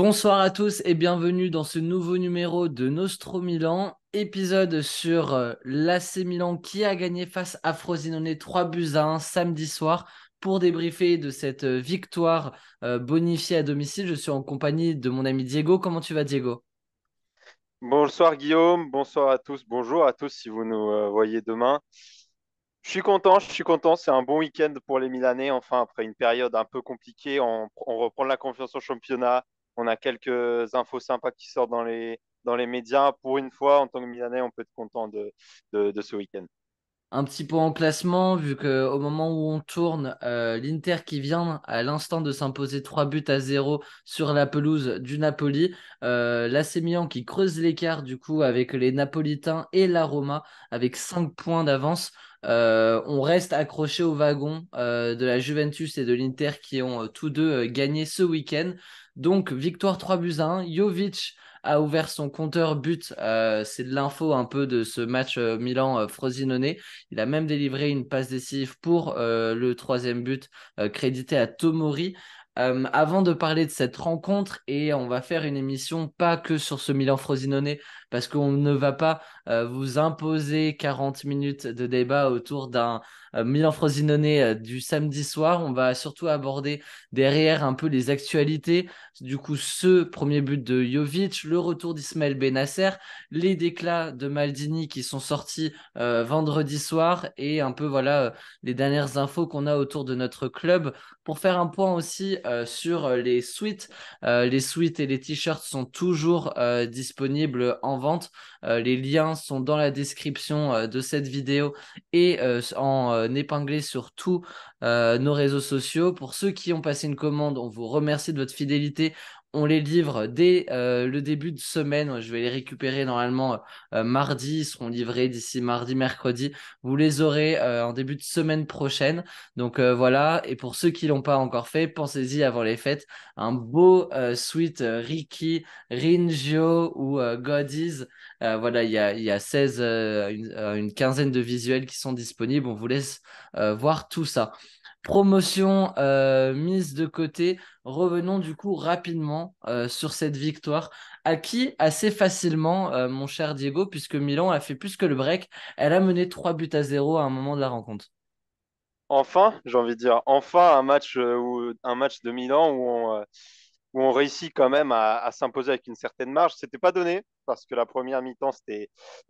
Bonsoir à tous et bienvenue dans ce nouveau numéro de Nostro Milan, épisode sur l'AC Milan qui a gagné face à Frosinone 3-1 samedi soir. Pour débriefer de cette victoire bonifiée à domicile, je suis en compagnie de mon ami Diego. Comment tu vas, Diego? Bonsoir Guillaume, bonsoir à tous, bonjour à tous si vous nous voyez demain. Je suis content, c'est un bon week-end pour les Milanais. Enfin, après une période un peu compliquée, on reprend la confiance au championnat. On a quelques infos sympas qui sortent dans les médias. Pour une fois, en tant que Milanais, on peut être content de ce week-end. Un petit point en classement, vu qu'au moment où on tourne, l'Inter qui vient à l'instant de s'imposer 3 buts à 0 sur la pelouse du Napoli, l'AC Milan qui creuse l'écart du coup avec les Napolitains et la Roma avec 5 points d'avance. On reste accroché au wagon de la Juventus et de l'Inter qui ont tous deux gagné ce week-end. Donc victoire 3 buts à 1. Jovic a ouvert son compteur but. C'est de l'info un peu de ce match Milan-Frosinone. Il a même délivré une passe décisive pour le troisième but crédité à Tomori. Avant de parler de cette rencontre, et on va faire une émission pas que sur ce Milan-Frosinone, parce qu'on ne va pas vous imposer 40 minutes de débat autour d'un Milan-Frosinone du samedi soir. On va surtout aborder derrière un peu les actualités. Du coup, ce premier but de Jovic, le retour d'Ismaël Benasser, les déclats de Maldini qui sont sortis vendredi soir et un peu voilà les dernières infos qu'on a autour de notre club pour faire un point aussi sur les suites. Les suites et les t-shirts sont toujours disponibles en vente. Les liens sont dans la description de cette vidéo et en épinglé sur tous nos réseaux sociaux. Pour ceux qui ont passé une commande, on vous remercie de votre fidélité. On les livre dès le début de semaine. Je vais les récupérer normalement mardi. Ils seront livrés d'ici mardi, mercredi. Vous les aurez en début de semaine prochaine. Donc voilà. Et pour ceux qui l'ont pas encore fait, pensez-y avant les fêtes. Un beau suite Ricky, Ringio ou Godies. Voilà, il y a 16, une quinzaine de visuels qui sont disponibles. On vous laisse voir tout ça. Promotion mise de côté. Revenons du coup rapidement sur cette victoire, acquis assez facilement, mon cher Diego, puisque Milan a fait plus que le break. Elle a mené 3 buts à 0 à un moment de la rencontre. Enfin, j'ai envie de dire, enfin un match de Milan où on réussit quand même à s'imposer avec une certaine marge. C'était pas donné parce que la première mi-temps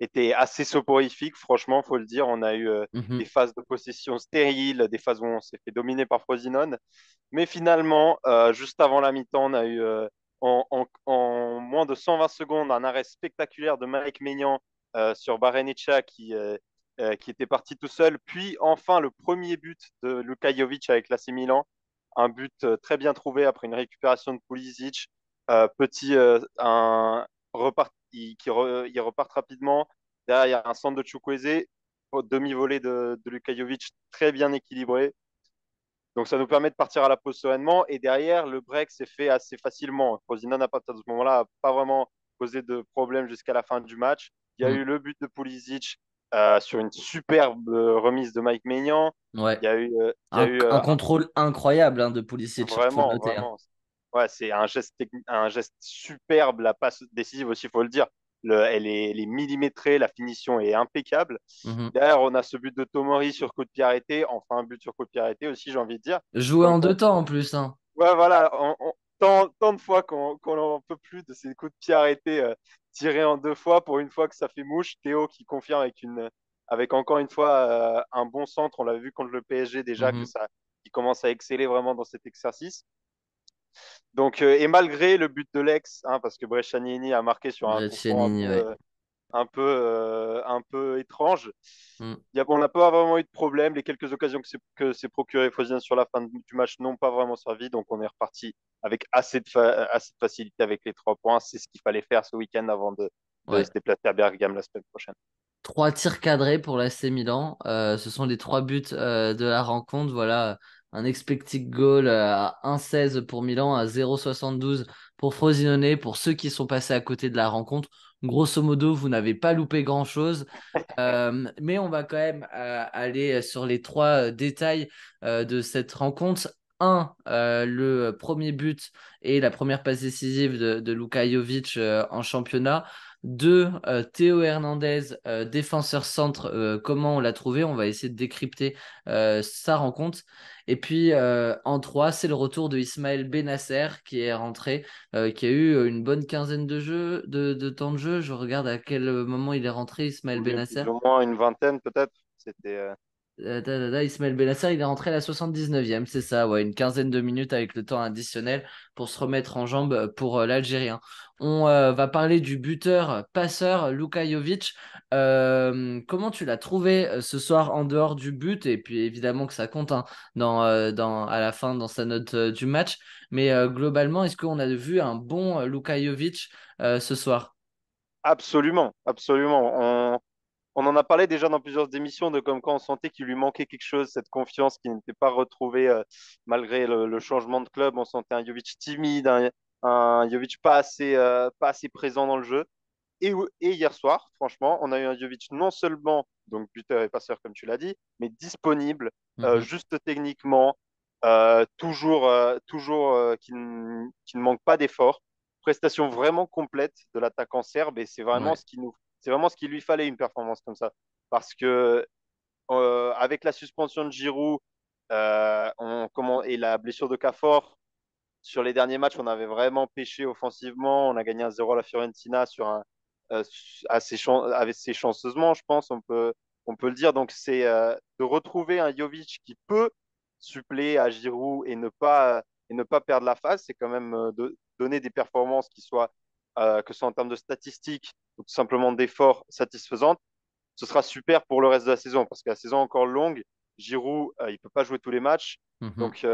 était assez soporifique, franchement, faut le dire. On a eu des Mhm. phases de possession stériles, des phases où on s'est fait dominer par Frosinone. Mais finalement, juste avant la mi-temps, on a eu en moins de 120 secondes un arrêt spectaculaire de Mike Maignan sur Barrenetxea qui était parti tout seul. Puis enfin le premier but de Luka Jovic avec l'AC Milan, un but très bien trouvé après une récupération de Pulisic. Il repart rapidement. Derrière, il y a un centre de Chukwueze, demi-volée de Luka Jovic très bien équilibré. Donc ça nous permet de partir à la pause sereinement. Et derrière, le break s'est fait assez facilement. Frosinone, à partir de ce moment-là, n'a pas vraiment posé de problème jusqu'à la fin du match. Il y a Mm. eu le but de Pulisic sur une superbe remise de Mike Maignan. Ouais. Il y a eu Un contrôle incroyable hein, de Pulisic, il faut le vraiment, noter, hein. vraiment. Ouais, c'est un geste superbe. La passe décisive aussi, il faut le dire. Elle est millimétrée, la finition est impeccable. Mhm. Derrière, on a ce but de Tomori sur coup de pied arrêté. Enfin, un but sur coup de pied arrêté aussi, j'ai envie de dire. Joué Comme en quoi, 2 temps en plus, hein. ouais, voilà, tant de fois qu'on n'en peut plus de ces coups de pied arrêtés tirés en deux fois pour une fois que ça fait mouche. Théo qui confirme avec encore une fois un bon centre. On l'a vu contre le PSG déjà Mhm. qu'il commence à exceller vraiment dans cet exercice. Donc, et malgré le but de l'ex, hein, parce que Brescianini a marqué sur un coup franc Brescianini, ouais. un peu étrange. Mm. On n'a pas vraiment eu de problème. Les quelques occasions que s'est procuré Fosien sur la fin du match n'ont pas vraiment servi. Donc, on est reparti avec assez de facilité avec les 3 points. C'est ce qu'il fallait faire ce week-end avant de Ouais. se déplacer à Bergame la semaine prochaine. 3 tirs cadrés pour l'AC Milan. Ce sont les 3 buts de la rencontre. Voilà, un expected goal à 1,16 pour Milan, à 0,72 pour Frosinone. Pour ceux qui sont passés à côté de la rencontre, grosso modo, vous n'avez pas loupé grand-chose. Mais on va quand même aller sur les trois détails de cette rencontre. le premier but et la première passe décisive de Luka Jovic en championnat. Deux, Théo Hernandez, défenseur centre, comment on l'a trouvé? On va essayer de décrypter sa rencontre. Et puis en trois, c'est le retour de Ismaël Benasser qui est rentré, qui a eu une bonne quinzaine de temps de jeu. Je regarde à quel moment il est rentré, Ismaël Oui, Benasser. plus ou moins une vingtaine peut-être. C'était Ismaël Benasser, il est rentré à la 79e, c'est ça, ouais, une quinzaine de minutes avec le temps additionnel pour se remettre en jambe pour l'Algérien. On va parler du buteur passeur Luka Jovic. Comment tu l'as trouvé ce soir en dehors du but? Et puis évidemment que ça compte hein, à la fin dans sa note du match. Mais globalement, est-ce qu'on a vu un bon Luka Jovic ce soir? absolument, absolument. On en a parlé déjà dans plusieurs émissions de comme quand on sentait qu'il lui manquait quelque chose, cette confiance qui n'était pas retrouvée malgré le changement de club. On sentait un Jovic timide, un Jovic pas assez présent dans le jeu. Et hier soir, franchement, on a eu un Jovic non seulement donc buteur et passeur comme tu l'as dit, mais disponible, Mhm. juste techniquement, toujours qui ne manque pas d'effort. Prestation vraiment complète de l'attaquant serbe et Ouais. c'est vraiment ce qu'il lui fallait une performance comme ça. Parce que avec la suspension de Giroud et la blessure de Cafor, sur les derniers matchs, on avait vraiment pêché offensivement. On a gagné 1-0 à la Fiorentina euh, assez chanceusement, je pense, on peut le dire. Donc, c'est de retrouver un Jovic qui peut suppléer à Giroud et ne pas perdre la phase. C'est quand même de donner des performances que ce soit en termes de statistiques ou tout simplement d'efforts satisfaisantes. Ce sera super pour le reste de la saison parce que la saison est encore longue. Giroud, il ne peut pas jouer tous les matchs. Mhm. Donc,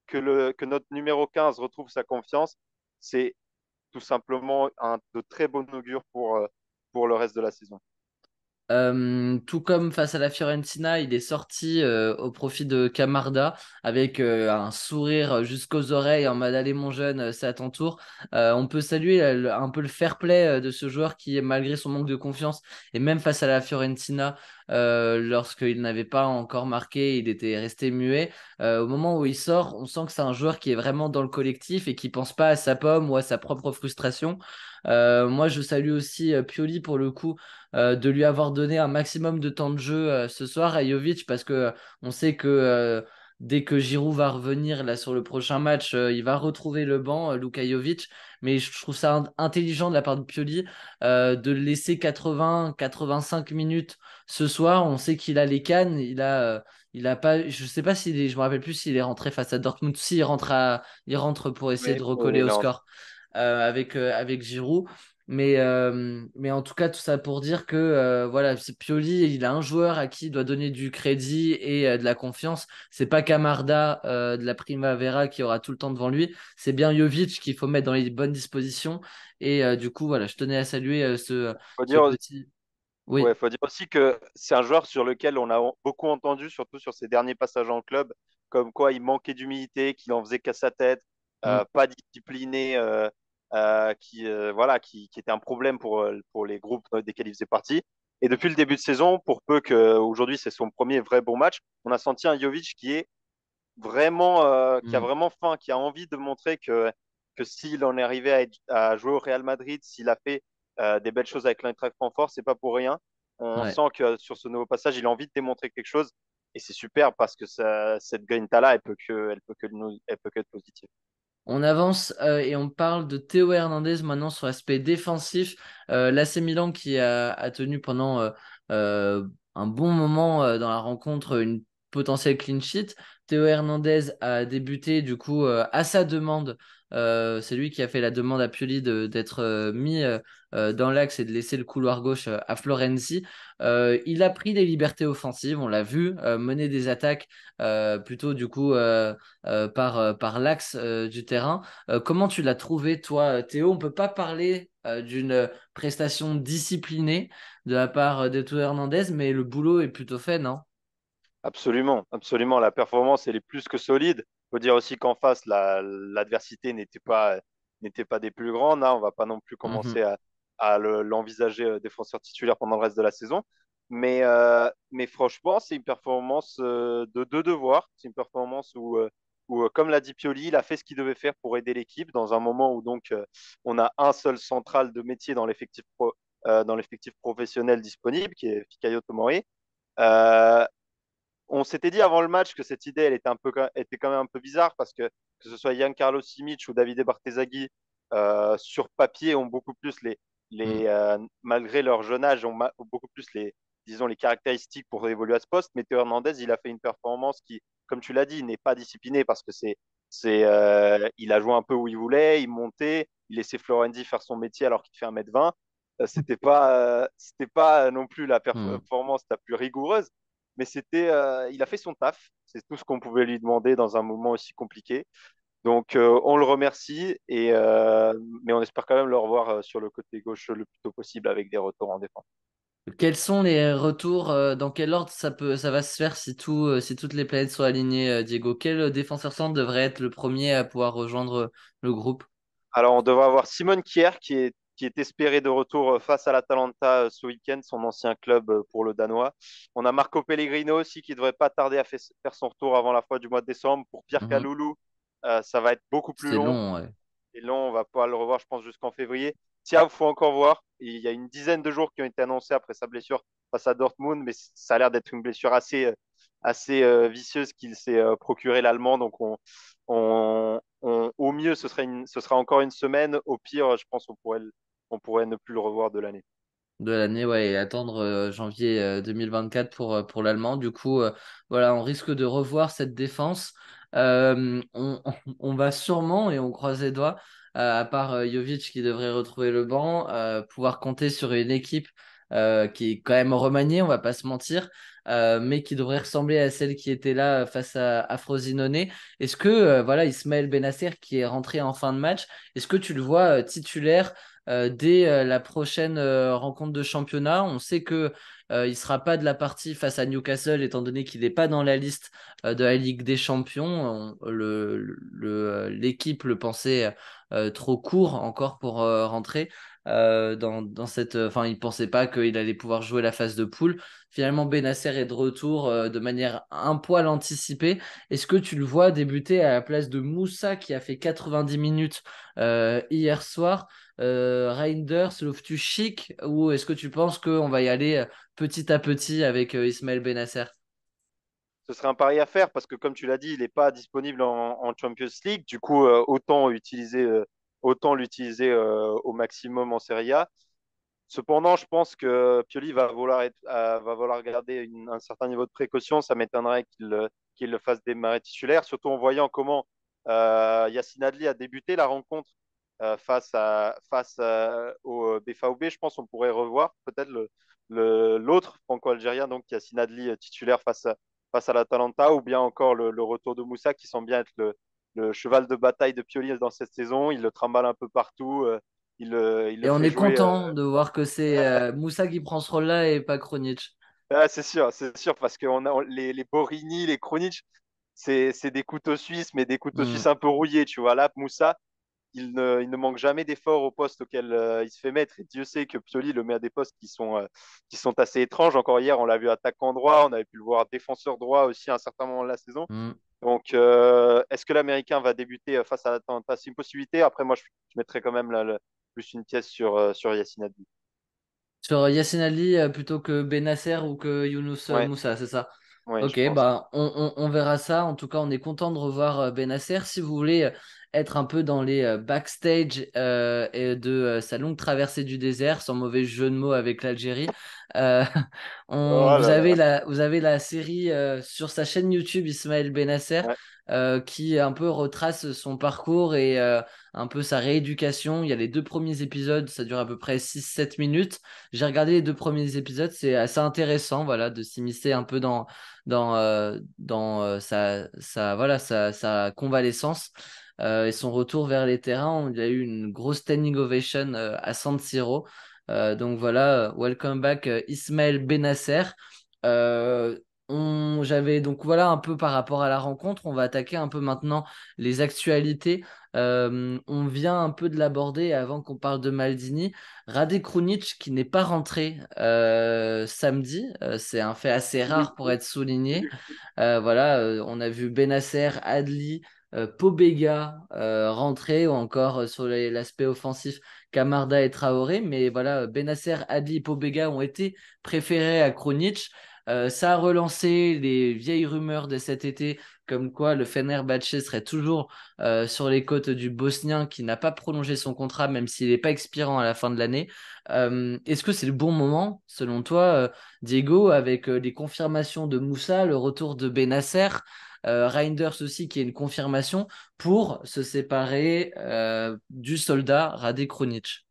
que notre numéro 15 retrouve sa confiance, c'est tout simplement de très bon augure pour le reste de la saison. Tout comme face à la Fiorentina, il est sorti au profit de Camarda avec un sourire jusqu'aux oreilles en mode allez mon jeune, c'est à ton tour. On peut saluer un peu le fair play de ce joueur qui, malgré son manque de confiance, et même face à la Fiorentina, lorsqu'il n'avait pas encore marqué, il était resté muet. Au moment où il sort, on sent que c'est un joueur qui est vraiment dans le collectif et qui pense pas à sa pomme ou à sa propre frustration. Moi, je salue aussi Pioli pour le coup de lui avoir donné un maximum de temps de jeu ce soir à Jovic parce que on sait que dès que Giroud va revenir là sur le prochain match, il va retrouver le banc, Luka Jovic. Mais je trouve ça intelligent de la part de Pioli de le laisser 80-85 minutes ce soir. On sait qu'il a les cannes, il a pas, je sais pas s'il est, je me rappelle plus s'il est rentré face à Dortmund. Si il rentre pour essayer de Oui, oui, recoller oui, au non. score avec Giroud. Mais en tout cas, tout ça pour dire que voilà, c'est Pioli, il a un joueur à qui il doit donner du crédit et de la confiance. C'est pas Camarda de la Primavera qui aura tout le temps devant lui. C'est bien Jovic qu'il faut mettre dans les bonnes dispositions. Et du coup, voilà, je tenais à saluer Faut ce dire, petit. ouais, Oui. faut dire aussi que c'est un joueur sur lequel on a beaucoup entendu, surtout sur ses derniers passages en club, comme quoi il manquait d'humilité, qu'il en faisait qu'à sa tête, Mm. pas discipliné, qui était un problème pour les groupes desquels il faisait partie. Et depuis le début de saison, pour peu qu'aujourd'hui c'est son premier vrai bon match, on a senti un Jovic qui est qui a Mm. vraiment faim, qui a envie de montrer que s'il en est arrivé à jouer au Real Madrid, s'il a fait des belles choses avec l'Eintracht Francfort, c'est pas pour rien. On Ouais. sent que sur ce nouveau passage, il a envie de démontrer quelque chose. Et c'est super parce que cette grinta-là, elle peut que être positive. On avance et on parle de Théo Hernandez maintenant sur l'aspect défensif. L'AC Milan qui a tenu pendant un bon moment dans la rencontre une potentielle clean sheet. Théo Hernandez a débuté du coup à sa demande. C'est lui qui a fait la demande à Pioli d'être mis dans l'axe et de laisser le couloir gauche à Florenzi. Il a pris des libertés offensives, on l'a vu, mener des attaques plutôt du coup par l'axe du terrain. Comment tu l'as trouvé, toi, Théo? On peut pas parler d'une prestation disciplinée de la part de Théo Hernandez, mais le boulot est plutôt fait, non? Absolument, absolument. La performance, elle est plus que solide. Faut dire aussi qu'en face, l'adversité n'était pas des plus grandes, hein. On va pas non plus Mhm. commencer l'envisager défenseur titulaire pendant le reste de la saison. Mais franchement, c'est une performance de deux devoirs. C'est une performance où, comme l'a dit Pioli, il a fait ce qu'il devait faire pour aider l'équipe dans un moment où donc on a un seul central de métier dans l'effectif professionnel disponible, qui est Fikayo Tomori. Euh, on s'était dit avant le match que cette idée, était quand même un peu bizarre parce que ce soit Giancarlo Simic ou Davide Bartezaghi, sur papier, ont beaucoup plus Mm. malgré leur jeune âge, ont beaucoup plus disons, les caractéristiques pour évoluer à ce poste. Mais Théo Hernandez, il a fait une performance qui, comme tu l'as dit, n'est pas disciplinée parce que il a joué un peu où il voulait, il montait, il laissait Florenzi faire son métier alors qu'il fait 1,20 m. C'était pas non plus la Mm. performance la plus rigoureuse, mais il a fait son taf. C'est tout ce qu'on pouvait lui demander dans un moment aussi compliqué. Donc, on le remercie, mais on espère quand même le revoir sur le côté gauche le plus tôt possible avec des retours en défense. Quels sont les retours, dans quel ordre ça va se faire si toutes les planètes sont alignées, Diego? Quel défenseur centre devrait être le premier à pouvoir rejoindre le groupe? Alors, on devrait avoir Simon Kjær qui est espéré de retour face à l'Atalanta ce week-end, son ancien club pour le Danois. On a Marco Pellegrino aussi qui devrait pas tarder à faire son retour avant la fin du mois de décembre. Pour Pierre Mhm. Kaloulou, ça va être beaucoup plus C'est long. long, ouais. Et là, on va pouvoir le revoir, je pense, jusqu'en février. Thiaw, il faut encore voir. Il y a une dizaine de jours qui ont été annoncés après sa blessure face à Dortmund, mais ça a l'air d'être une blessure assez vicieuse qu'il s'est procuré l'Allemand. Donc, au mieux, ce sera encore une semaine. Au pire, je pense on pourrait ne plus le revoir de l'année. De l'année, ouais, et attendre janvier 2024 pour l'Allemand. Du coup, voilà, on risque de revoir cette défense. On va sûrement, et on croise les doigts, à part Jovic qui devrait retrouver le banc, pouvoir compter sur une équipe qui est quand même remaniée, on va pas se mentir, mais qui devrait ressembler à celle qui était là face à Frosinone. Est-ce que, voilà, Ismaël Bennacer qui est rentré en fin de match, est-ce que tu le vois titulaire dès la prochaine rencontre de championnat? On sait que il sera pas de la partie face à Newcastle étant donné qu'il n'est pas dans la liste de la Ligue des Champions. L'équipe le pensait trop court encore pour rentrer dans cette. Enfin, il pensait pas qu'il allait pouvoir jouer la phase de poule. Finalement, Benacer est de retour de manière un poil anticipée. Est-ce que tu le vois débuter à la place de Moussa qui a fait 90 minutes hier soir? Reinders, Loftus-Cheek, ou est-ce que tu penses qu'on va y aller petit à petit avec Ismaël Bennacer? Ce serait un pari à faire parce que, comme tu l'as dit, il n'est pas disponible en Champions League. Du coup, autant l'utiliser au maximum en Serie A. Cependant, je pense que Pioli va vouloir garder un certain niveau de précaution. Ça m'étonnerait qu'il le fasse démarrer titulaire, surtout en voyant comment Yacine Adli a débuté la rencontre au BVB. Je pense qu'on pourrait revoir peut-être l'autre franco-algérien, donc Yacine Adli titulaire face à l'Atalanta, ou bien encore le retour de Moussa qui semble bien être le cheval de bataille de Pioli dans cette saison. Il le trimballe un peu partout. Il le Et on fait est jouer. content de voir que c'est Moussa qui prend ce rôle-là et pas Krunic. C'est sûr, parce que les Borini, les Krunic, c'est des couteaux suisses, mais des couteaux Hmm. suisses un peu rouillés, tu vois. Là, Moussa, il ne manque jamais d'efforts au poste auquel il se fait mettre. Et Dieu sait que Pioli le met à des postes qui sont assez étranges. Encore hier, on l'a vu attaquant droit, on avait pu le voir défenseur droit aussi à un certain moment de la saison. Hmm. Donc, est-ce que l'Américain va débuter face à l'Atalanta? C'est une possibilité. Après, moi, je mettrais quand même plus une pièce sur Yacine Adli. Sur Yacine Ali plutôt que Bennacer ou que Younous Ouais, Moussa, c'est ça? ouais, je Ok, pense. bah on verra ça. En tout cas, on est content de revoir Bennacer. Si vous voulez être un peu dans les backstage et de sa longue traversée du désert, sans mauvais jeu de mots avec l'Algérie, euh, Oh là là. vous avez la série sur sa chaîne YouTube Ismaël Bennacer Ouais. qui un peu retrace son parcours et un peu sa rééducation. Il y a les deux premiers épisodes, ça dure à peu près 6-7 minutes. J'ai regardé les deux premiers épisodes, c'est assez intéressant, voilà, de s'immiscer un peu dans sa convalescence et son retour vers les terrains. Il a eu une grosse standing ovation à San Siro. Donc voilà, welcome back Ismaël Bennacer. Euh, J'avais donc voilà un peu par rapport à la rencontre. On va attaquer un peu maintenant les actualités. On vient un peu de l'aborder avant qu'on parle de Maldini. Rade Krunic qui n'est pas rentré samedi, c'est un fait assez rare pour être souligné. Voilà, on a vu Benacer, Adli. Pobega rentrer ou encore sur l'aspect offensif Camarda et Traoré. Mais voilà, Benasser, Adli et Pobega ont été préférés à Krunic. Ça a relancé les vieilles rumeurs de cet été, comme quoi le Fenerbahçe serait toujours sur les côtes du Bosnien qui n'a pas prolongé son contrat, même s'il n'est pas expirant à la fin de l'année. Est-ce que c'est le bon moment, selon toi, Diego, avec les confirmations de Moussa, le retour de Benasser, Reinders aussi qui est une confirmation pour se séparer du soldat Rade Krunic?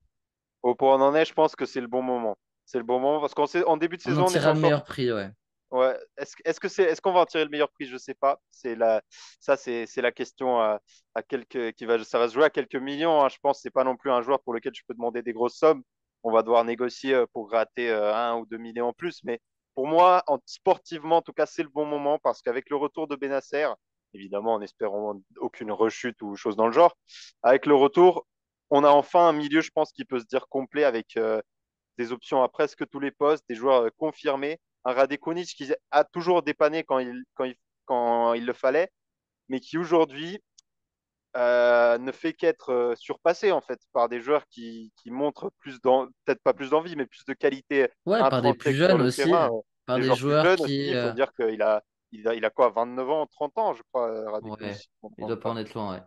Au point où on en est, je pense que c'est le bon moment. C'est le bon moment parce qu'en début de On en saison, on était tirera le encore. meilleur prix, ouais. Ouais. Est-ce qu'on va en tirer le meilleur prix? Je sais pas. C'est la question à quelques ça va se jouer à quelques millions, hein. Je pense que c'est pas non plus un joueur pour lequel tu peux demander des grosses sommes. On va devoir négocier pour gratter 1 ou 2 millions en plus. Mais pour moi, sportivement, en tout cas, c'est le bon moment parce qu'avec le retour de Benacer, évidemment en espérant aucune rechute ou chose dans le genre, avec le retour, on a enfin un milieu, je pense, qui peut se dire complet avec des options à presque tous les postes, des joueurs confirmés. Un Rade Krunic qui a toujours dépanné quand il le fallait, mais qui aujourd'hui ne fait qu'être surpassé en fait par des joueurs qui montrent peut-être pas plus d'envie, mais plus de qualité Ouais, par des plus intrinsèque sur jeunes le aussi, terrain. par Des des joueurs plus joueurs jeunes aussi, qui... il faut dire qu'il a quoi, 29 ans, 30 ans, je crois, Rade Krunic, ouais, si je ne me il trompe doit pas pas. en être loin, ouais.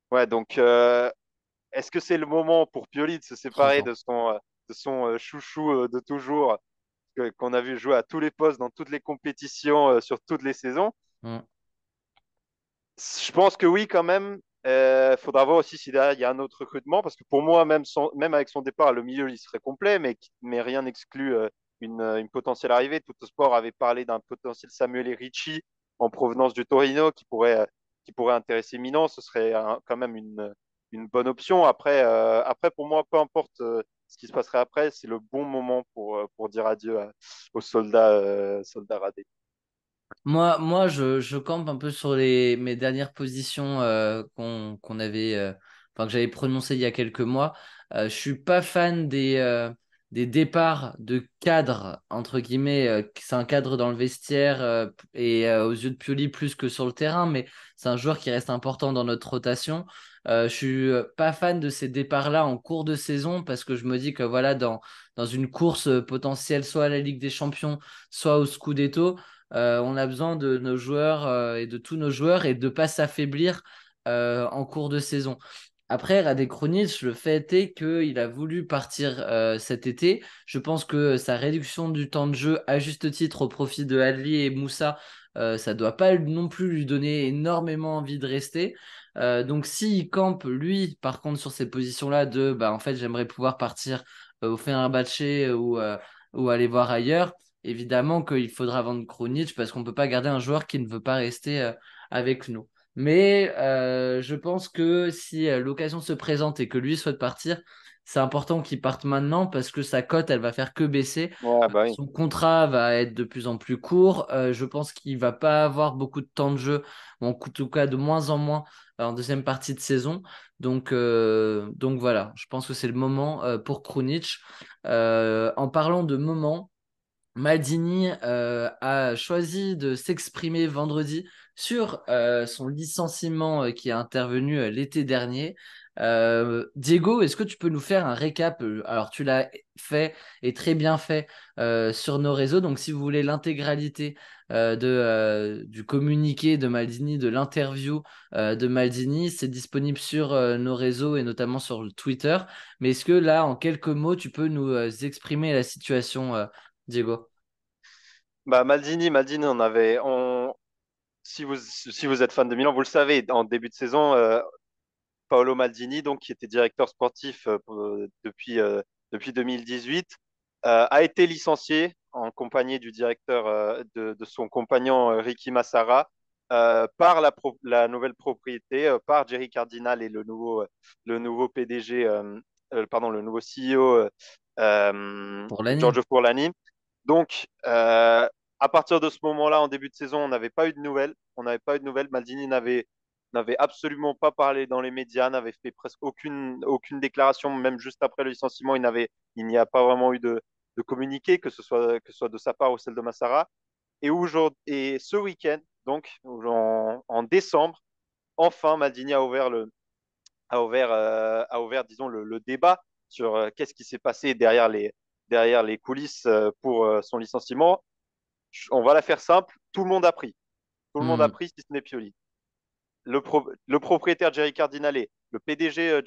Ouais, donc est-ce que c'est le moment pour Pioli de se 30 séparer ans. de son chouchou de toujours qu'on a vu jouer à tous les postes dans toutes les compétitions sur toutes les saisons? Mm. Je pense que oui, quand même. Il faudra voir aussi si derrière il y a un autre recrutement, parce que pour moi, même avec son départ, le milieu il serait complet, mais rien n'exclut une potentielle arrivée. Tout sport avait parlé d'un potentiel Samuel Ricci en provenance du Torino qui pourrait intéresser Milan. Ce serait quand même une bonne option. Après, pour moi, peu importe ce qui se passerait après, c'est le bon moment pour dire adieu aux soldats radés. Moi je campe un peu sur mes dernières positions qu'on avait, enfin, que j'avais prononcées il y a quelques mois. Je suis pas fan des départs de cadres, entre guillemets. C'est un cadre dans le vestiaire et aux yeux de Pioli plus que sur le terrain, mais c'est un joueur qui reste important dans notre rotation. Je suis pas fan de ces départs-là en cours de saison parce que je me dis que voilà, dans une course potentielle, soit à la Ligue des Champions, soit au Scudetto, on a besoin de nos joueurs et de tous nos joueurs et de ne pas s'affaiblir en cours de saison. Après, Rade Krunic, le fait est qu'il a voulu partir cet été. Je pense que sa réduction du temps de jeu, à juste titre, au profit de Adli et Moussa, ça ne doit pas non plus lui donner énormément envie de rester. Donc, s'il campe, lui, par contre, sur ces positions-là, bah, en fait, j'aimerais pouvoir partir au Fenerbahçe ou aller voir ailleurs. Évidemment qu'il faudra vendre Krunic parce qu'on ne peut pas garder un joueur qui ne veut pas rester avec nous. Mais je pense que si l'occasion se présente et que lui souhaite partir, c'est important qu'il parte maintenant parce que sa cote, elle va faire que baisser. Ouais, bah oui. Son contrat va être de plus en plus court. Je pense qu'il va pas avoir beaucoup de temps de jeu, ou en tout cas de moins en moins en deuxième partie de saison. Donc voilà, je pense que c'est le moment pour Krunic. En parlant de moment, Maldini a choisi de s'exprimer vendredi sur son licenciement qui est intervenu l'été dernier. Diego, est-ce que tu peux nous faire un récap? Alors, tu l'as fait et très bien fait sur nos réseaux. Donc, si vous voulez l'intégralité du communiqué de Maldini, de l'interview de Maldini, c'est disponible sur nos réseaux et notamment sur le Twitter. Mais est-ce que là, en quelques mots, tu peux nous exprimer la situation, Diego? Bah, Maldini, si vous êtes fan de Milan, vous le savez, en début de saison, Paolo Maldini, donc, qui était directeur sportif depuis 2018, a été licencié en compagnie du directeur, de son compagnon Ricky Massara, par la nouvelle propriété, par Jerry Cardinal et le nouveau PDG, pardon, le nouveau CEO, Pour l'année. Giorgio Furlani. Donc, à partir de ce moment-là, en début de saison, on n'avait pas eu de nouvelles. On n'avait pas eu de nouvelles. Maldini n'avait absolument pas parlé dans les médias, n'avait fait presque aucune déclaration, même juste après le licenciement, il n'y a pas vraiment eu de communiqué, que ce soit de sa part ou celle de Massara. Et ce week-end, donc en décembre, enfin, Maldini a ouvert, disons, le débat sur qu'est-ce qui s'est passé derrière les coulisses pour son licenciement. On va la faire simple. Tout le monde a pris. Tout le monde a Hmm. pris, si ce n'est Pioli. Le propriétaire Jerry Cardinale, le PDG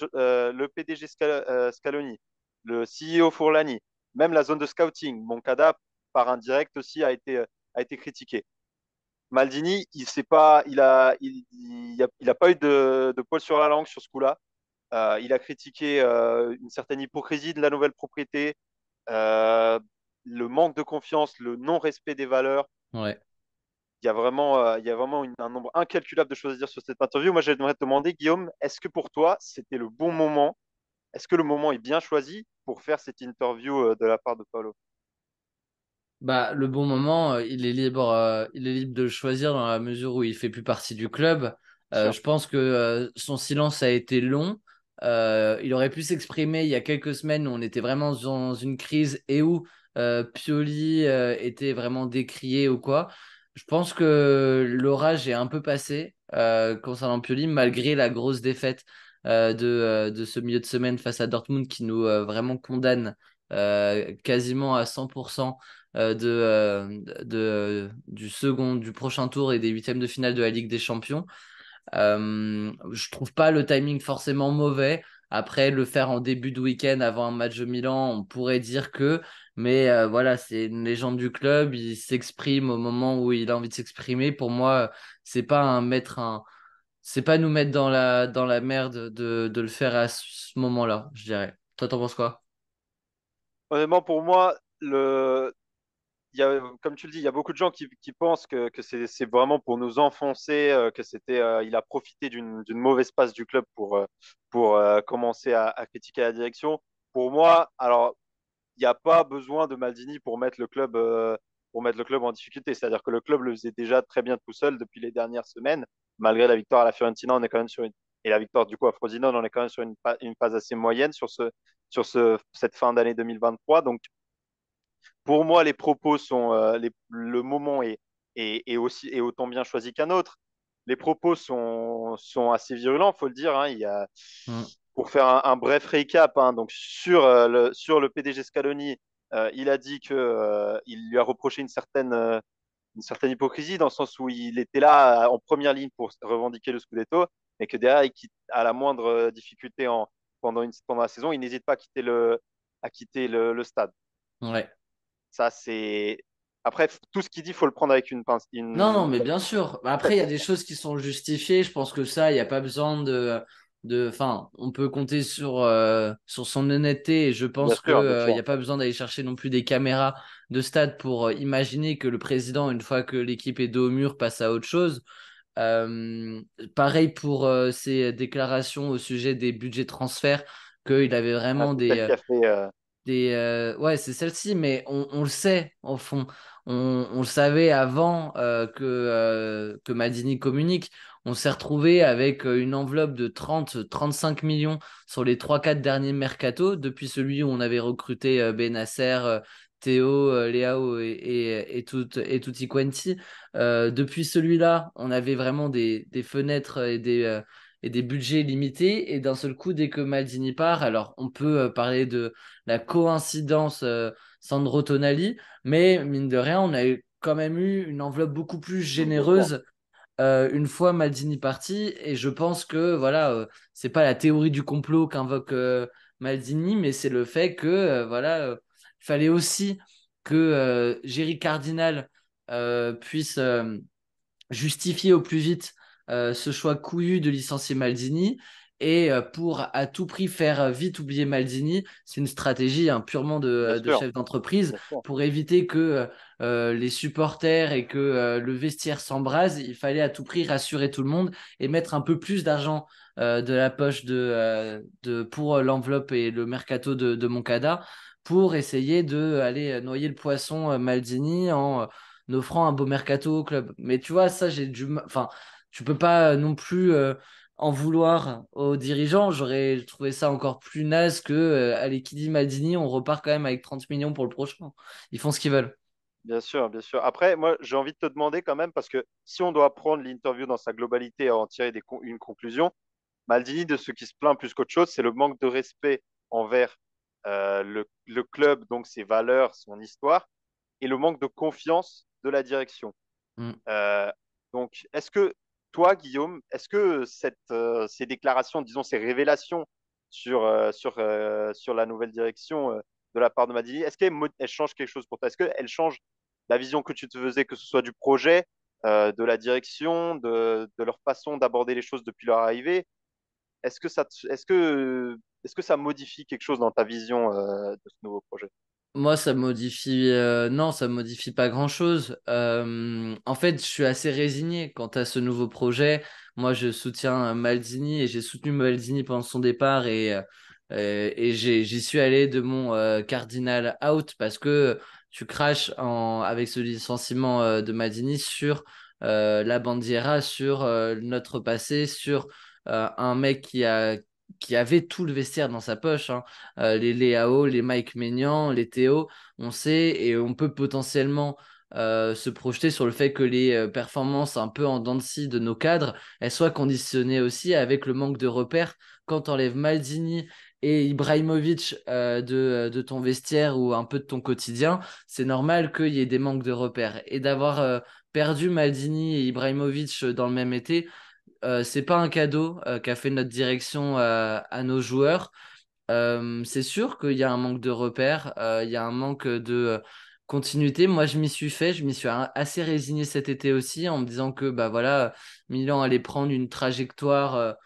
Scaloni, le CEO Fourlani, même la zone de scouting, Moncada, par indirect aussi, a été critiqué. Maldini, il a pas eu de poil sur la langue sur ce coup-là. Il a critiqué une certaine hypocrisie de la nouvelle propriété, euh, le manque de confiance, le non-respect des valeurs. Ouais. Il y a vraiment un nombre incalculable de choses à dire sur cette interview. Moi, j'aimerais te demander, Guillaume, est-ce que pour toi, c'était le bon moment? Est-ce que le moment est bien choisi pour faire cette interview de la part de Paulo? Bah, le bon moment, il est libre de le choisir dans la mesure où il fait plus partie du club. Bien sûr. Je pense que son silence a été long. Il aurait pu s'exprimer il y a quelques semaines où on était vraiment dans une crise et où Pioli était vraiment décrié ou quoi. Je pense que l'orage est un peu passé concernant Pioli, malgré la grosse défaite de ce milieu de semaine face à Dortmund qui nous vraiment condamne quasiment à 100% du prochain tour et des huitièmes de finale de la Ligue des Champions. Je trouve pas le timing forcément mauvais. Après, le faire en début de week-end avant un match de Milan, on pourrait dire que, mais voilà, c'est une légende du club. Il s'exprime au moment où il a envie de s'exprimer. Pour moi, c'est pas c'est pas nous mettre dans la merde de le faire à ce moment-là, je dirais. Toi, t'en penses quoi? Honnêtement, pour moi, comme tu le dis, il y a beaucoup de gens qui pensent que c'est vraiment pour nous enfoncer, il a profité d'une mauvaise passe du club pour commencer à critiquer la direction. Pour moi, alors, il n'y a pas besoin de Maldini pour mettre le club en difficulté. C'est-à-dire que le club le faisait déjà très bien tout seul depuis les dernières semaines. Malgré la victoire à la Fiorentina, on est quand même et la victoire du coup à Frosinone, on est quand même sur une phase assez moyenne cette fin d'année 2023. Donc, pour moi, les propos le moment est autant bien choisi qu'un autre. Les propos sont assez virulents, faut le dire. Hein. Hmm. Pour faire un bref récap, hein, donc sur le PDG Scaloni, il a dit que il lui a reproché une certaine hypocrisie dans le sens où il était là en première ligne pour revendiquer le Scudetto, mais que derrière, à la moindre difficulté pendant la saison, il n'hésite pas à quitter le stade. Ouais. Ça, c'est. Après, tout ce qu'il dit, il faut le prendre avec une pince, Non, non, une mais bien sûr. Bah, après, il y a des choses qui sont justifiées. Je pense que ça, il n'y a pas besoin enfin, on peut compter sur son honnêteté et je bien pense que, sûr, bien il sûr. n'y a pas besoin d'aller chercher non plus des caméras de stade pour imaginer que le président, une fois que l'équipe est dos au mur, passe à autre chose. Euh, Pareil pour ses déclarations au sujet des budgets transferts, qu'il avait Ah, vraiment c'est celle qui a fait. ouais, c'est celle-ci, mais on le sait, au fond. On le savait avant que Madini communique. On s'est retrouvé avec une enveloppe de 30-35 millions sur les trois quatre derniers mercatos, depuis celui où on avait recruté Benasser, Théo, Leao et Tutti Quanti. Depuis celui-là, on avait vraiment des fenêtres et des budgets limités. Et d'un seul coup, dès que Maldini part, alors on peut parler de la coïncidence Sandro Tonali, mais mine de rien, on a quand même eu une enveloppe beaucoup plus Bien sûr. généreuse une fois Maldini parti, et je pense que voilà, c'est pas la théorie du complot qu'invoque Maldini, mais c'est le fait que voilà, il fallait aussi que Jerry Cardinal puisse justifier au plus vite ce choix couillu de licencier Maldini. Et pour à tout prix faire vite oublier Maldini, c'est une stratégie hein, purement Bien de sûr. chef d'entreprise Bien sûr. pour éviter que les supporters et que le vestiaire s'embrase. Il fallait à tout prix rassurer tout le monde et mettre un peu plus d'argent de la poche pour l'enveloppe et le mercato de Moncada pour essayer de aller noyer le poisson Maldini en offrant un beau mercato au club. Mais tu vois, ça, enfin, tu peux pas non plus en vouloir aux dirigeants. J'aurais trouvé ça encore plus naze que, allez, qui dit Maldini, on repart quand même avec 30 millions pour le prochain. Ils font ce qu'ils veulent. Bien sûr, bien sûr. Après, moi, j'ai envie de te demander quand même, parce que si on doit prendre l'interview dans sa globalité et en tirer une conclusion, Maldini, de ce qui se plaint plus qu'autre chose, c'est le manque de respect envers le club, donc ses valeurs, son histoire, et le manque de confiance de la direction. Mm. Euh, donc, est-ce que toi, Guillaume, est-ce que ces déclarations, disons ces révélations sur la nouvelle direction de la part de Madini, est-ce qu'elles changent quelque chose pour toi? Est-ce qu'elles changent la vision que tu te faisais, que ce soit du projet, de la direction, de leur façon d'aborder les choses depuis leur arrivée? Est-ce que ça modifie quelque chose dans ta vision de ce nouveau projet? Moi, ça modifie, non, ça modifie pas grand-chose. En fait, je suis assez résigné quant à ce nouveau projet. Moi, je soutiens Maldini et j'ai soutenu Maldini pendant son départ et j'y suis allé de mon cardinal out parce que tu craches avec ce licenciement de Maldini sur la Bandiera, sur notre passé, sur un mec qui avait tout le vestiaire dans sa poche, hein. Les Léao, les Mike Maignan, les Théo, on sait et on peut potentiellement se projeter sur le fait que les performances un peu en dents de scie de nos cadres, elles soient conditionnées aussi avec le manque de repères. Quand t'enlèves Maldini et Ibrahimovic de ton vestiaire ou un peu de ton quotidien, c'est normal qu'il y ait des manques de repères. Et d'avoir perdu Maldini et Ibrahimovic dans le même été, c'est pas un cadeau qu'a fait notre direction à nos joueurs. C'est sûr qu'il y a un manque de repères, il y a un manque de continuité. Moi, je m'y suis assez résigné cet été aussi en me disant que bah voilà, Milan allait prendre une trajectoire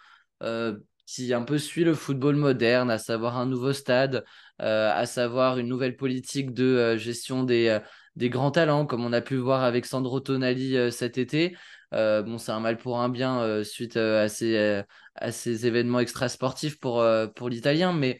qui un peu suit le football moderne, à savoir un nouveau stade, à savoir une nouvelle politique de gestion des grands talents, comme on a pu voir avec Sandro Tonali cet été. Bon, c'est un mal pour un bien suite à ces événements extrasportifs pour l'Italien, mais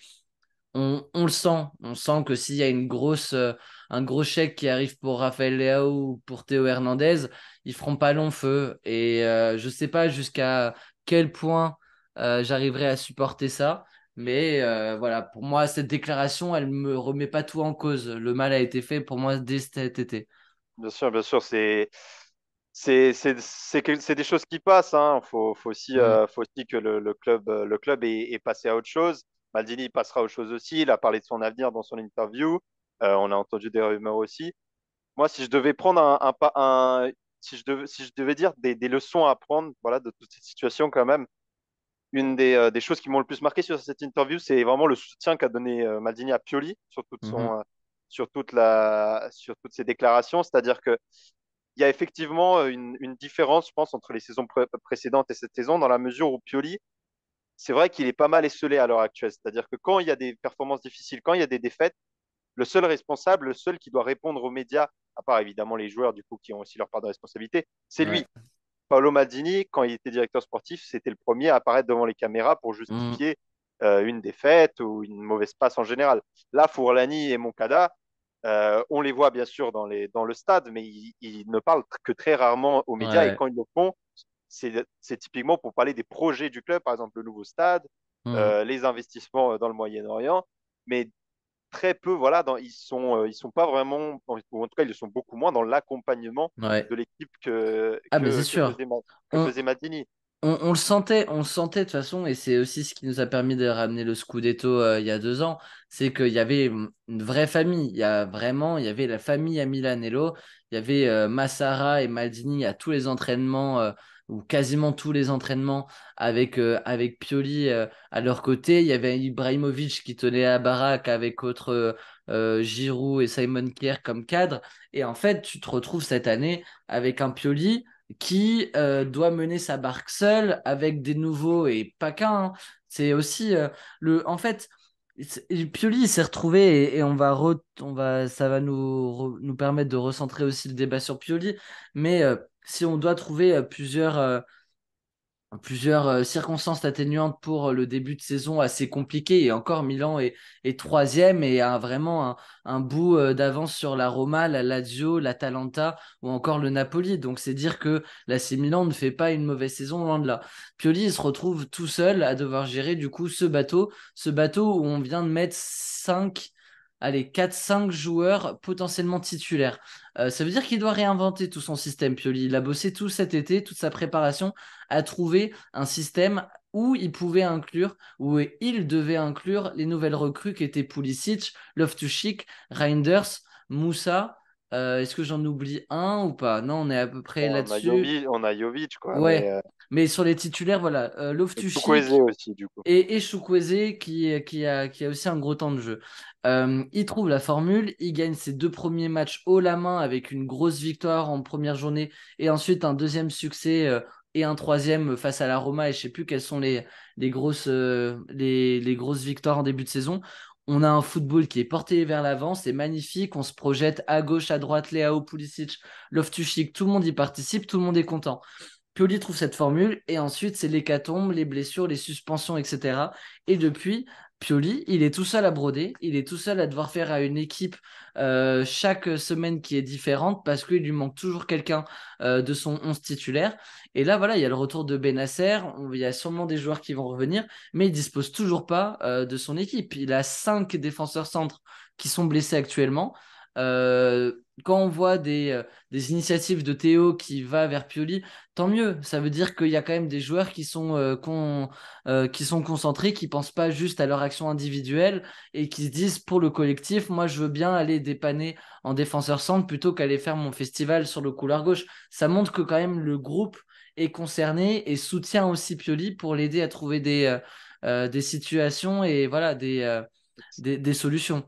on sent que s'il y a un gros chèque qui arrive pour Rafael Leao ou pour Théo Hernandez, ils feront pas long feu. Et je sais pas jusqu'à quel point j'arriverai à supporter ça. Mais voilà, pour moi, cette déclaration, elle me remet pas tout en cause. Le mal a été fait pour moi dès cet été. Bien sûr, c'est des choses qui passent. Hein. Mm. Faut aussi que le club est passé à autre chose. Maldini passera à autre chose aussi. Il a parlé de son avenir dans son interview. On a entendu des rumeurs aussi. Moi, si je devais prendre si je devais dire des leçons à apprendre, voilà, de toute cette situation quand même, des choses qui m'ont le plus marqué sur cette interview, c'est vraiment le soutien qu'a donné Maldini à Pioli Mhm. sur toutes ses déclarations. C'est-à-dire que il y a effectivement une différence, je pense, entre les saisons précédentes et cette saison, dans la mesure où Pioli, c'est vrai qu'il est pas mal esselé à l'heure actuelle. C'est-à-dire que quand il y a des performances difficiles, quand il y a des défaites, le seul responsable, le seul qui doit répondre aux médias, à part évidemment les joueurs du coup qui ont aussi leur part de responsabilité, c'est Ouais. lui. Paolo Maldini, quand il était directeur sportif, c'était le premier à apparaître devant les caméras pour Mm. justifier une défaite ou une mauvaise passe en général. Là, Fourlani et Moncada, on les voit bien sûr dans le stade, mais ils ne parlent que très rarement aux médias et Ouais. quand ils le font, c'est typiquement pour parler des projets du club, par exemple le nouveau stade, Mm. les investissements dans le Moyen-Orient, mais très peu, voilà, ils sont pas vraiment, ou en tout cas, ils sont beaucoup moins dans l'accompagnement Ouais. de l'équipe Ah, mais c'est sûr. que faisait Maldini. On le sentait de toute façon, et c'est aussi ce qui nous a permis de ramener le Scudetto il y a 2 ans, c'est qu'il y avait une vraie famille. Il y avait la famille à Milanello, il y avait Massara et Maldini à tous les entraînements, ou quasiment tous les entraînements avec Pioli à leur côté. Il y avait Ibrahimovic qui tenait la baraque avec Giroud et Simon Kjær comme cadre. Et en fait, tu te retrouves cette année avec un Pioli qui doit mener sa barque seul avec des nouveaux et pas qu'un, hein. C'est aussi en fait, Pioli il s'est retrouvé et ça va nous permettre de recentrer aussi le débat sur Pioli. Mais si on doit trouver plusieurs circonstances atténuantes pour le début de saison assez compliqué. Et encore, est troisième et a vraiment un bout d'avance sur la Roma, la Lazio, l'Atalanta ou encore le Napoli. Donc c'est dire que l'AC Milan ne fait pas une mauvaise saison, loin de là. Pioli il se retrouve tout seul à devoir gérer du coup ce bateau où on vient de mettre 5 allez, 4-5 joueurs potentiellement titulaires. Ça veut dire qu'il doit réinventer tout son système, Pioli. Il a bossé tout cet été, toute sa préparation, à trouver un système où il pouvait inclure, où il devait inclure les nouvelles recrues qui étaient Pulisic, Loftus-Cheek, Reinders, Moussa. Est-ce que j'en oublie un ou pas? Non, on est à peu près Bon, là-dessus. On a Jovic, quoi, mais Ouais, mais sur les titulaires, voilà, Chukwueze Loftus-Cheek aussi, du coup. et Chukwueze qui a aussi un gros temps de jeu. Il trouve la formule, il gagne ses 2 premiers matchs haut la main avec une grosse victoire en première journée et ensuite un deuxième succès et un troisième face à la Roma et je sais plus quelles sont les grosses victoires en début de saison. On a un football qui est porté vers l'avant, c'est magnifique, on se projette à gauche, à droite, Leao, Pulisic, Loftus-Cheek, tout le monde y participe, tout le monde est content. Pioli trouve cette formule et ensuite c'est l'hécatombe, les blessures, les suspensions, etc. Et depuis, Pioli, il est tout seul à broder, il est tout seul à devoir faire à une équipe chaque semaine qui est différente parce qu'il lui manque toujours quelqu'un de son 11 titulaire. Et là, voilà, il y a le retour de Benasser, il y a sûrement des joueurs qui vont revenir, mais il dispose toujours pas de son équipe. Il a 5 défenseurs centres qui sont blessés actuellement. Quand on voit des initiatives de Théo qui va vers Pioli, tant mieux. Ça veut dire qu'il y a quand même des joueurs qui sont concentrés, qui pensent pas juste à leur action individuelle et qui se disent pour le collectif, moi je veux bien aller dépanner en défenseur centre plutôt qu'aller faire mon festival sur le couloir gauche. Ça montre que quand même le groupe est concerné et soutient aussi Pioli pour l'aider à trouver des situations et voilà des solutions.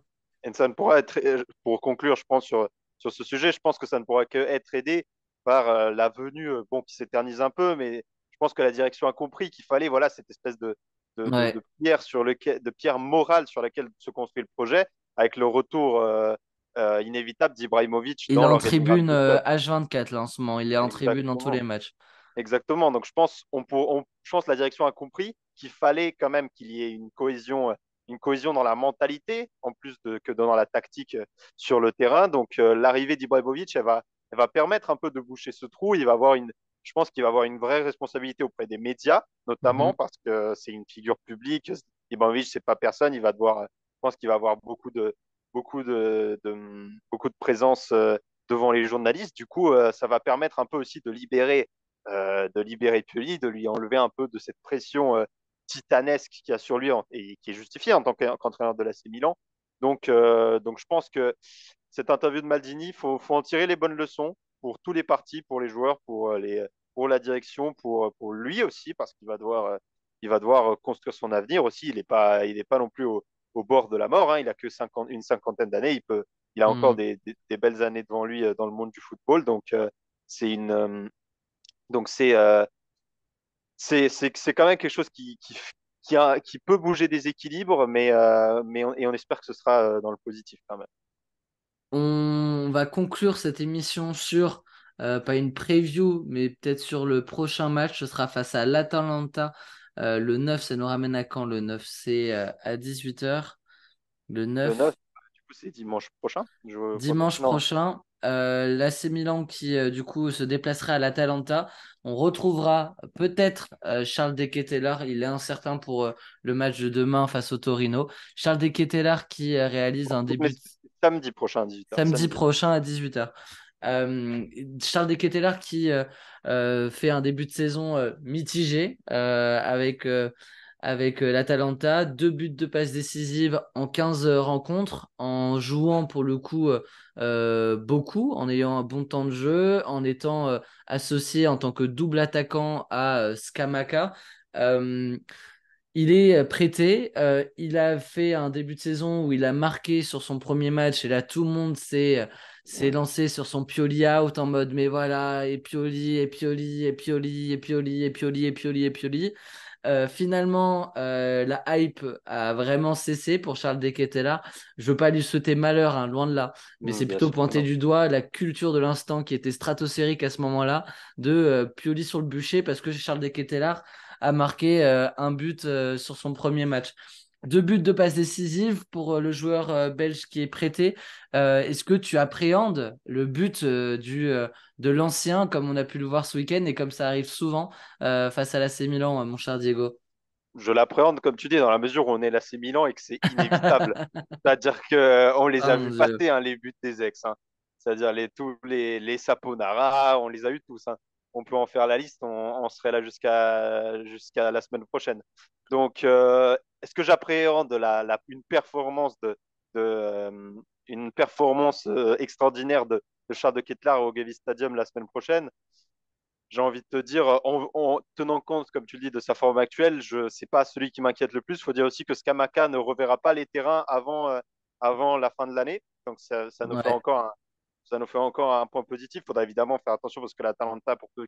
Et ça ne pourra être, pour conclure, je pense, sur ce sujet, je pense que ça ne pourra que être aidé par la venue, bon, qui s'éternise un peu, mais je pense que la direction a compris qu'il fallait, voilà, cette espèce Ouais. de pierre de pierre morale sur laquelle se construit le projet, avec le retour inévitable d'Ibrahimovic Il est dans en l'organigramme tribune du club. H24 là en ce moment. Il est en tribune dans tous les Exactement. matchs. Exactement. Donc, je pense que la direction a compris qu'il fallait quand même qu'il y ait une cohésion dans la mentalité, en plus que dans la tactique sur le terrain. Donc, l'arrivée d'Ibrahimovic, elle va permettre un peu de boucher ce trou. Je pense qu'il va avoir une vraie responsabilité auprès des médias, notamment Mhm. parce que c'est une figure publique. Ibrahimovic, c'est pas personne. Je pense qu'il va avoir beaucoup de présence devant les journalistes. Du coup, ça va permettre un peu aussi de libérer Pioli, de lui enlever un peu de cette pression titanesque qu'il y a sur lui et qui est justifiée en tant qu'entraîneur de l'AC Milan. Donc, je pense que cette interview de Maldini, faut en tirer les bonnes leçons pour tous les partis, pour les joueurs, pour la direction, pour lui aussi, parce il va devoir construire son avenir aussi. Il est pas non plus au bord de la mort. Hein. Il a que une cinquantaine d'années. Il a encore Mhm. des belles années devant lui dans le monde du football. C'est une, donc c'est quand même quelque chose qui peut bouger des équilibres, et on espère que ce sera dans le positif quand même. On va conclure cette émission sur, pas une preview, mais peut-être sur le prochain match. Ce sera face à l'Atalanta. Le 9, ça nous ramène à quand le 9? C'est à 18h. Le Le 9, 9. du coup, c'est dimanche prochain, je crois bien. Dimanche Non, prochain, l'AC Milan qui du coup se déplacera à l'Atalanta. On retrouvera peut-être Charles De Ketelaere. Il est incertain pour le match de demain face au Torino. Charles De Ketelaere qui réalise un mais début c'est samedi prochain à 18h. samedi Samedi. prochain à 18h. Charles De Ketelaere qui fait un début de saison mitigé avec l'Atalanta, 2 buts de passe décisives en 15 rencontres, en jouant pour le coup beaucoup, en ayant un bon temps de jeu, en étant associé en tant que double attaquant à Scamacca. Euh, il est prêté. Il a fait un début de saison où il a marqué sur son premier match et là tout le monde s'est lancé sur son Pioli out en mode mais voilà et Pioli et Pioli et Pioli et Pioli et Pioli et Pioli et Pioli. Finalement, la hype a vraiment cessé pour Charles De Ketelaere. Je veux pas lui souhaiter malheur, hein, loin de là, mais c'est Bien plutôt sûr que pointer non. du doigt la culture de l'instant qui était stratosphérique à ce moment-là de Pioli sur le bûcher parce que Charles De Ketelaere a marqué un but sur son premier match. 2 buts de passe décisive pour le joueur belge qui est prêté. Est-ce que tu appréhendes le but de l'ancien, comme on a pu le voir ce week-end et comme ça arrive souvent face à l'AC Milan, mon cher Diego? je l'appréhende, comme tu dis, dans la mesure où on est l'AC Milan et que c'est inévitable. C'est-à-dire qu'on les Oh a mon vus Dieu. passer, hein, les buts des ex, hein. C'est-à-dire tous les Saponara, on les a eu tous, hein. On peut en faire la liste, on serait là jusqu'à la semaine prochaine. Donc, est-ce que j'appréhende une performance une performance extraordinaire de Charles de Ketelaere au Gevi Stadium la semaine prochaine? J'ai envie de te dire, en tenant compte, comme tu le dis, de sa forme actuelle, je c'est pas celui qui m'inquiète le plus. Il faut dire aussi que Scamacca ne reverra pas les terrains avant la fin de l'année. Donc Ouais. ça nous fait encore un point positif. Il faudra évidemment faire attention parce que l'Atalanta, pour peu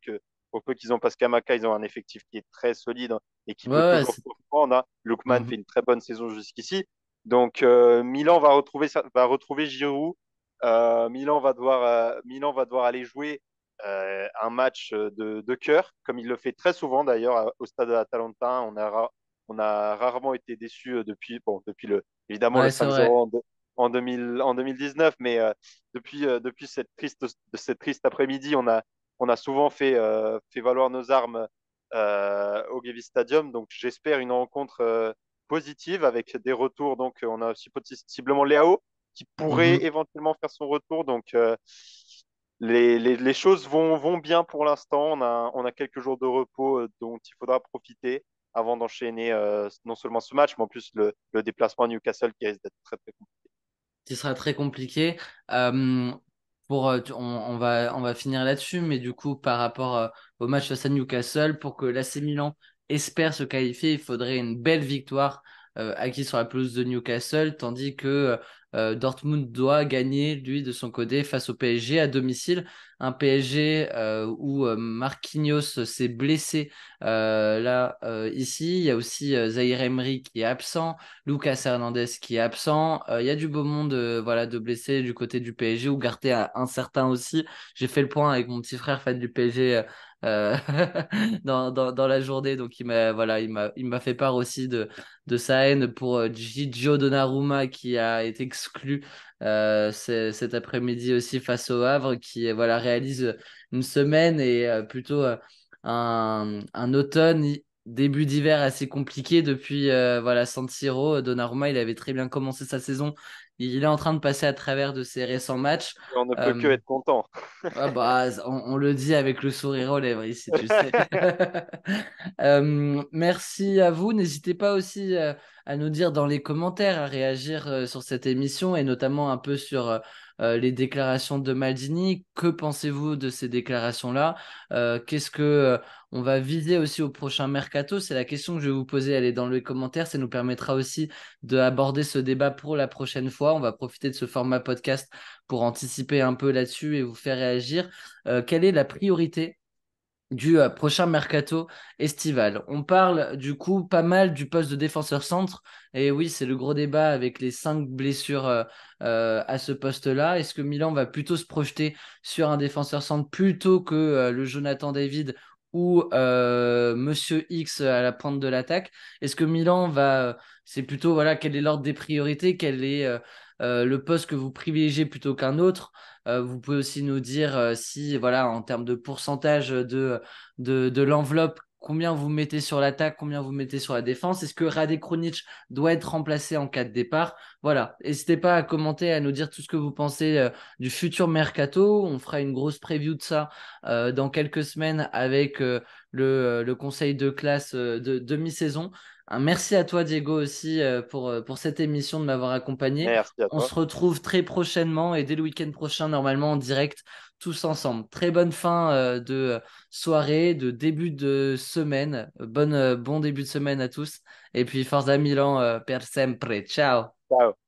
qu'ils ont pas Scamacca, ils ont un effectif qui est très solide, hein, et qui Ouais, peut ouais, toujours surprendre, hein. Lookman Mhm. fait une très bonne saison jusqu'ici. Donc Milan va retrouver Giroud. Milan va devoir aller jouer un match de cœur, comme il le fait très souvent d'ailleurs au stade de l'Atalanta. On a rarement été déçus depuis évidemment le Ouais, c'est 5-0 vrai. en 2019, mais depuis cette triste après-midi, on a souvent fait valoir nos armes au Gevi Stadium. Donc j'espère une rencontre positive avec des retours. Donc on a aussi possiblement Léao qui pourrait Mhm. éventuellement faire son retour. Donc les choses vont bien pour l'instant. On a quelques jours de repos dont il faudra profiter avant d'enchaîner non seulement ce match, mais en plus le déplacement à Newcastle qui risque d'être très très compliqué. Ce sera très compliqué. On va finir là-dessus, mais du coup, par rapport au match face à Newcastle, pour que l'AC Milan espère se qualifier, il faudrait une belle victoire acquise sur la pelouse de Newcastle, tandis que Dortmund doit gagner, lui, de son côté, face au PSG à domicile. Un PSG où Marquinhos s'est blessé ici. Il y a aussi Zaïre Emery qui est absent. Lucas Hernandez qui est absent. Il y a du beau monde voilà, de blessés du côté du PSG. Ugarte a incertain aussi. J'ai fait le point avec mon petit frère fan du PSG euh, dans la journée. Donc il m'a fait part aussi de sa haine pour Gigio Donnarumma qui a été exclu cet après-midi aussi face au Havre qui voilà, réalise une semaine et plutôt un automne début d'hiver assez compliqué depuis voilà San Siro. Donnarumma, il avait très bien commencé sa saison. Il est en train de passer à travers de ses récents matchs. Et on ne peut que Euh, être content. ah bah, on le dit avec le sourire aux lèvres ici, tu sais. Merci à vous. N'hésitez pas aussi à nous dire dans les commentaires, à réagir sur cette émission et notamment un peu sur les déclarations de Maldini. Que pensez-vous de ces déclarations-là? Qu'est-ce que on va viser aussi au prochain mercato? C'est la question que je vais vous poser. Elle est dans les commentaires. Ça nous permettra aussi d'aborder ce débat pour la prochaine fois. On va profiter de ce format podcast pour anticiper un peu là-dessus et vous faire réagir. Quelle est la priorité du prochain mercato estival? On parle du coup pas mal du poste de défenseur centre. Et oui, c'est le gros débat avec les 5 blessures à ce poste-là. Est-ce que Milan va plutôt se projeter sur un défenseur centre plutôt que le Jonathan David ou Monsieur X à la pointe de l'attaque? Est-ce que Milan va... C'est plutôt, voilà, quel est l'ordre des priorités? Quel est le poste que vous privilégiez plutôt qu'un autre? Vous pouvez aussi nous dire si, voilà, en termes de pourcentage de l'enveloppe, combien vous mettez sur l'attaque, combien vous mettez sur la défense. Est-ce que Rade Krunic doit être remplacé en cas de départ? Voilà, n'hésitez pas à commenter, à nous dire tout ce que vous pensez du futur mercato. On fera une grosse preview de ça dans quelques semaines avec le conseil de classe de demi-saison. Un merci à toi, Diego, aussi pour cette émission de m'avoir accompagné. Merci à On toi. se retrouve très prochainement et dès le week-end prochain, normalement en direct, tous ensemble. Très bonne fin de soirée, de début de semaine. Bon début de semaine à tous. Et puis, Forza Milan per sempre. Ciao! Ciao.